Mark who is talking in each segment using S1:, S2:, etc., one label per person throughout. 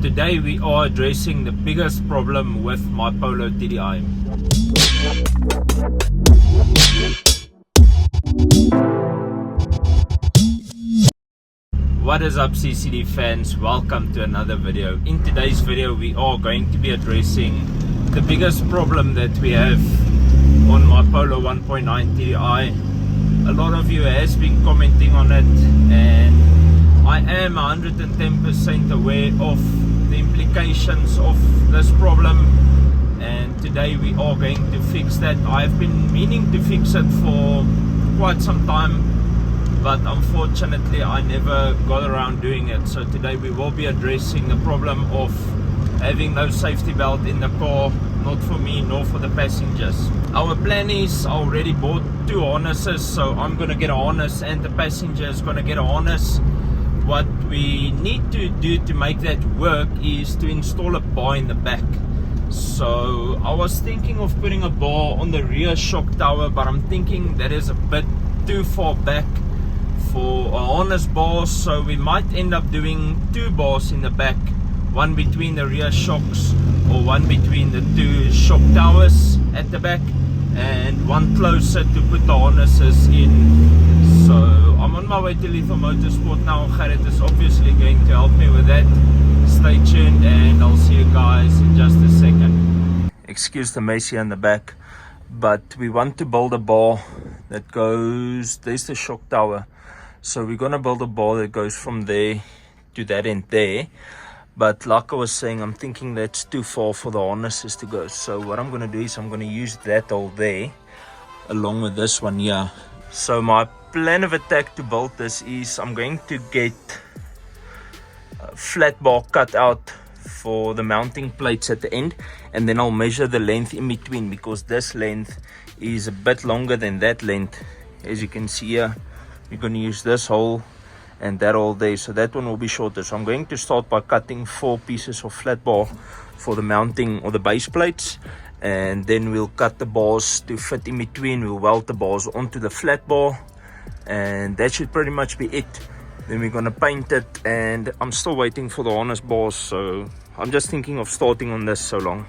S1: today we are addressing the biggest problem with my Polo TDI. What is up CCD fans, welcome to another video. In today's video we are going to be addressing the biggest problem that we have on my Polo 1.9 TDI. A lot of you has been commenting on it, and I am 110% aware of the implications of this problem, and today we are going to fix that. I've been meaning to fix it for quite some time, but unfortunately I never got around doing it. So today we will be addressing the problem of having no safety belt in the car, not for me nor for the passengers. Our plan is, I already bought two harnesses, so I'm gonna get a harness and the passenger is gonna get a harness. What we need to do to make that work is to install a bar in the back. So I was thinking of putting a bar on the rear shock tower, but I'm thinking that is a bit too far back for a harness bar, so we might end up doing two bars in the back, one between the rear shocks or one between the two shock towers at the back, and one closer to put the harnesses in. So I'm on my way to Lethal Motorsport now. Gerrit is obviously going to help me with that. Stay tuned and I'll see you guys in just a second. Excuse the mess here in the back, but we want to build a bar that goes, there's the shock tower, so we're gonna build a bar that goes from there to that end there. But like I was saying, I'm thinking that's too far for the harnesses to go. So what I'm gonna do is I'm gonna use that hole there along with this one here. So my plan of attack to build this is I'm going to get a flat bar cut out for the mounting plates at the end, and then I'll measure the length in between, because this length is a bit longer than that length. As you can see here, we're going to use this hole and that hole there, so that one will be shorter. So I'm going to start by cutting 4 pieces of flat bar for the mounting or the base plates, and then we'll cut the bars to fit in between. We'll weld the bars onto the flat bar, and that should pretty much be it. Then we're gonna paint it, and I'm still waiting for the harness bars, so I'm just thinking of starting on this so long.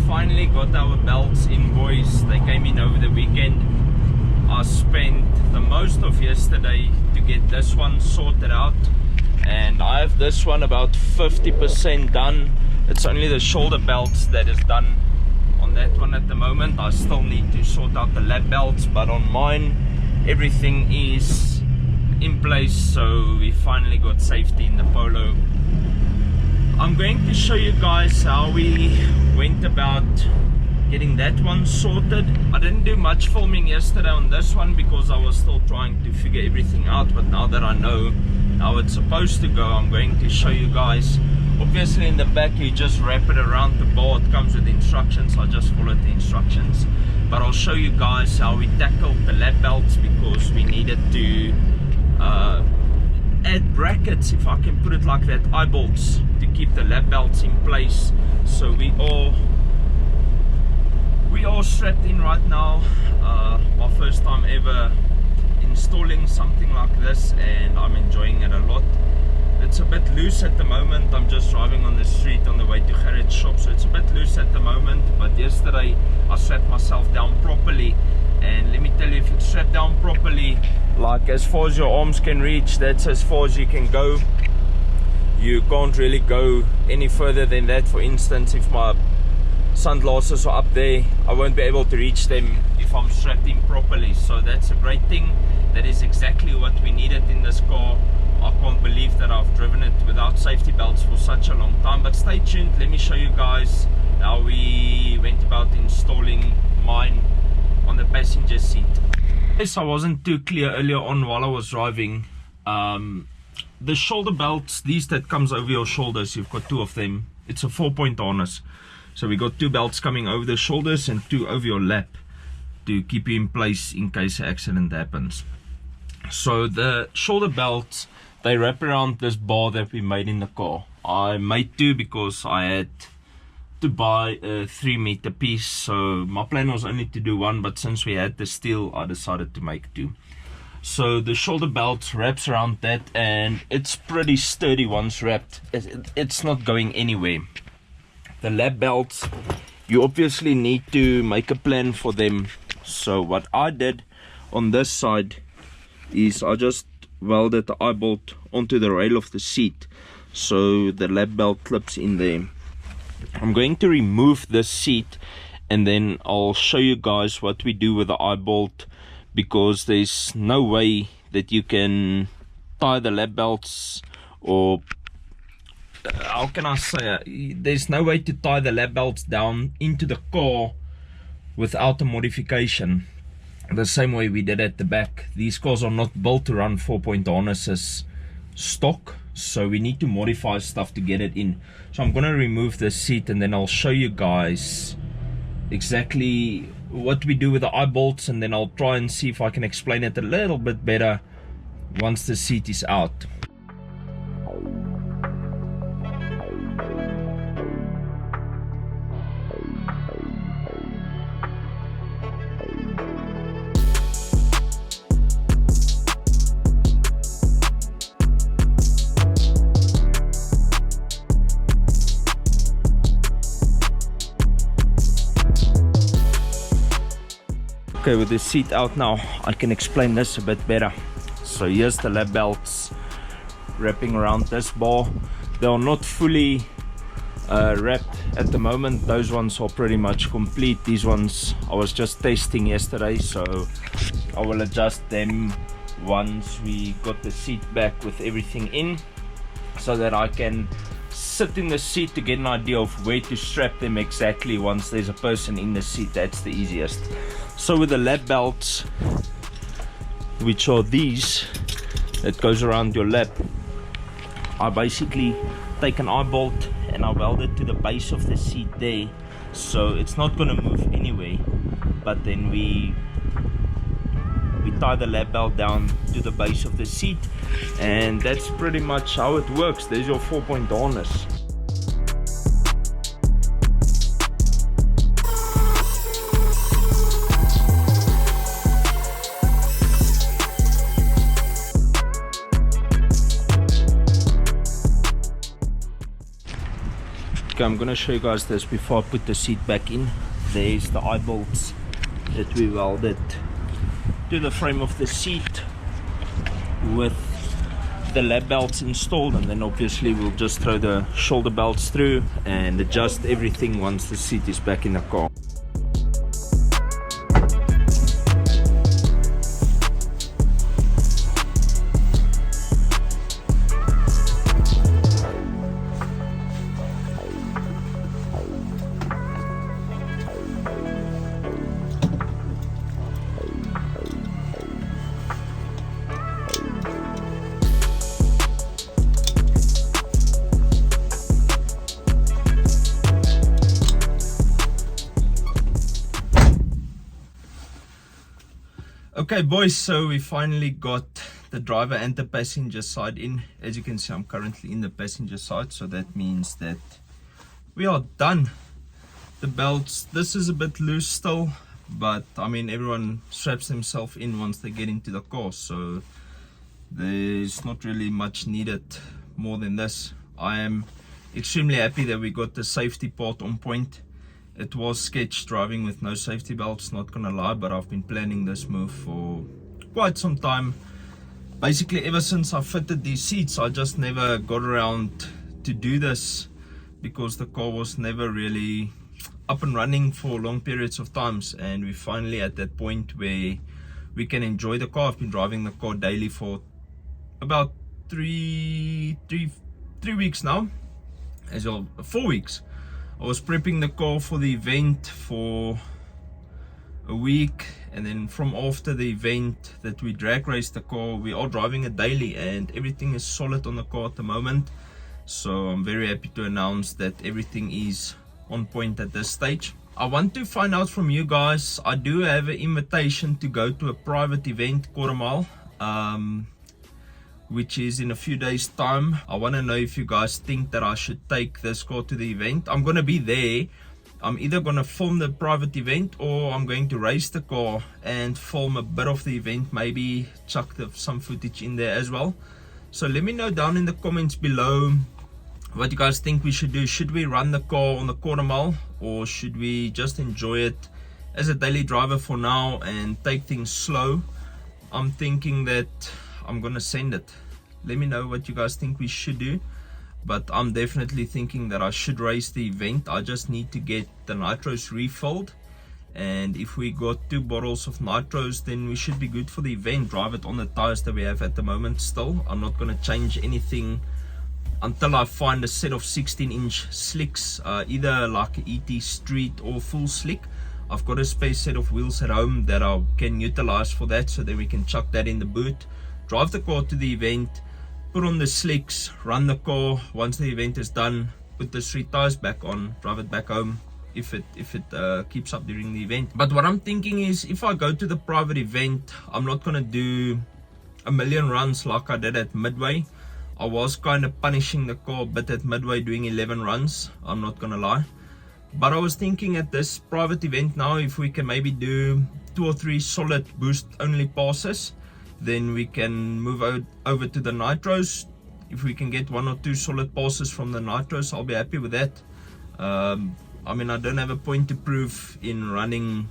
S1: Finally got our belts in, boys. They came in over the weekend. I spent the most of yesterday to get this one sorted out, and I have this one about 50% done. It's only the shoulder belts that is done on that one at the moment. I still need to sort out the lap belts, but on mine everything is in place, so we finally got safety in the Polo. I'm going to show you guys how we went about getting that one sorted. I didn't do much filming yesterday on this one because I was still trying to figure everything out, but now that I know how it's supposed to go, I'm going to show you guys. Obviously in the back you just wrap it around the bar. It comes with instructions. I just followed the instructions, but I'll show you guys how we tackled the lap belts, because we needed to add brackets, if I can put it like that, eye bolts, to keep the lap belts in place. So we are strapped in right now. My first time ever installing something like this, and I'm enjoying it a lot. It's a bit loose at the moment. I'm just driving on the street on the way to Gerrit's shop, so it's a bit loose at the moment, but yesterday I strapped myself down properly, and let me tell you, if it's strapped down properly, like as far as your arms can reach, that's as far as you can go. you can't really go any further than that. For instance, if my sunglasses are up there, I won't be able to reach them if I'm strapped in properly. So that's a great thing. That is exactly what we needed in this car. I can't believe that I've driven it without safety belts for such a long time. But stay tuned, let me show you guys how we went about installing mine on the passenger seat. Yes, I wasn't too clear earlier on while I was driving. The shoulder belts, these that comes over your shoulders, you've got two of them. It's a 4-point harness. So we got two belts coming over the shoulders and two over your lap to keep you in place in case an accident happens. So the shoulder belts, they wrap around this bar that we made in the car. I made two because I had to buy a 3-meter piece, so my plan was only to do one, but since we had the steel, I decided to make two. So the shoulder belt wraps around that, and it's pretty sturdy once wrapped. It's not going anywhere. The lap belts, you obviously need to make a plan for them. So what I did on this side is I just welded the eye bolt onto the rail of the seat, so the lap belt clips in there. I'm going to remove this seat and then I'll show you guys what we do with the eye bolt, because there's no way that you can tie the lap belts, or how can I say it? There's no way to tie the lap belts down into the car without a modification. The same way we did at the back. These cars are not built to run 4-point harnesses stock, so we need to modify stuff to get it in. So I'm gonna remove the seat and then I'll show you guys exactly what we do with the eye bolts, and then I'll try and see if I can explain it a little bit better once the seat is out. Okay, with the seat out now, I can explain this a bit better. So here's the lap belts wrapping around this bar. They are not fully wrapped at the moment. Those ones are pretty much complete. These ones I was just testing yesterday, so I will adjust them once we got the seat back with everything in, so that I can sit in the seat to get an idea of where to strap them exactly once there's a person in the seat. That's the easiest. So with the lap belts, which are these that goes around your lap, I basically take an eye bolt and I weld it to the base of the seat there, so it's not going to move anyway. But then we tie the lap belt down to the base of the seat, and that's pretty much how it works. There's your 4-point harness. Okay, I'm gonna show you guys this before I put the seat back in. There's the eye bolts that we welded to the frame of the seat with the lap belts installed, and then obviously we'll just throw the shoulder belts through and adjust everything once the seat is back in the car. Okay boys, so we finally got the driver and the passenger side in. As you can see, I'm currently in the passenger side, so that means that we are done. The belts, this is a bit loose still, but I mean everyone straps themselves in once they get into the car, so there's not really much needed more than this. I am extremely happy that we got the safety part on point. It was sketch driving with no safety belts, not gonna lie, but I've been planning this move for quite some time. Basically ever since I fitted these seats, I just never got around to do this because the car was never really up and running for long periods of times, and we're finally at that point where we can enjoy the car. I've been driving the car daily for about three weeks now, as well 4 weeks. I was prepping the car for the event for a week, and then from after the event that we drag raced the car, we are driving it daily and everything is solid on the car at the moment. So I'm very happy to announce that everything is on point at this stage. I want to find out from you guys, I do have an invitation to go to a private event, quarter mile, which is in a few days time. I want to know if you guys think that I should take this car to the event. I'm going to be there. I'm either going to film the private event or I'm going to race the car and film a bit of the event, maybe chuck some footage in there as well. So let me know down in the comments below what you guys think we should do. Should we run the car on the quarter mile, or should we just enjoy it as a daily driver for now and take things slow? I'm thinking that I'm gonna send it. Let me know what you guys think we should do, but I'm definitely thinking that I should race the event. I just need to get the nitros refilled, and if we got 2 bottles of nitros, then we should be good for the event. Drive it on the tires that we have at the moment still. I'm not gonna change anything until I find a set of 16-inch slicks, either like ET Street or full slick. I've got a spare set of wheels at home that I can utilize for that, so then we can chuck that in the boot, drive the car to the event, put on the slicks, run the car. Once the event is done, put the street tires back on, drive it back home if it keeps up during the event. But what I'm thinking is, if I go to the private event, I'm not gonna do a million runs like I did at Midway. I was kind of punishing the car a bit at Midway, doing 11 runs, I'm not gonna lie. But I was thinking at this private event now, if we can maybe do 2 or 3 solid boost only passes, then we can move over to the nitros. If we can get 1 or 2 solid passes from the nitros, I'll be happy with that. I mean, I don't have a point to prove in running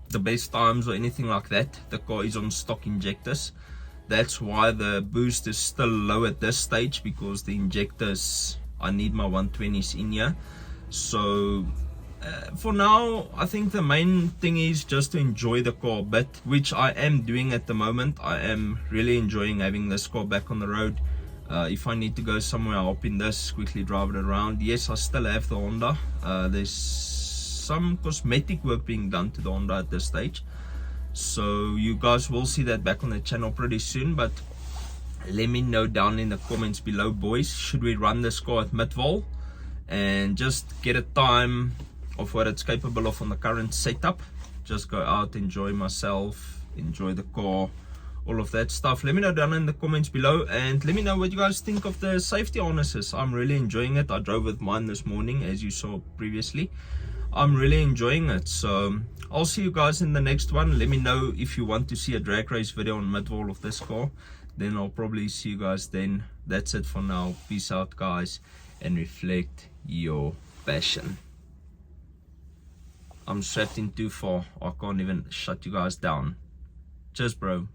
S1: the best times or anything like that. The car is on stock injectors. That's why the boost is still low at this stage, because the injectors, I need my 120s in here. So for now, I think the main thing is just to enjoy the car a bit, which I am doing at the moment. I am really enjoying having this car back on the road. If I need to go somewhere, I'll hop in this, quickly drive it around. Yes, I still have the Honda. There's some cosmetic work being done to the Honda at this stage, so you guys will see that back on the channel pretty soon. But let me know down in the comments below, boys, should we run this car at Midval and just get a time of what it's capable of on the current setup? Just go out, enjoy myself, enjoy the car, all of that stuff. Let me know down in the comments below, and let me know what you guys think of the safety harnesses. I'm really enjoying it. I drove with mine this morning, as you saw previously. I'm really enjoying it. So I'll see you guys in the next one. Let me know if you want to see a drag race video on Midval of this car, then I'll probably see you guys then. That's it for now. Peace out, guys, and reflect your passion. I'm strapped in too far. I can't even shut you guys down. Cheers, bro.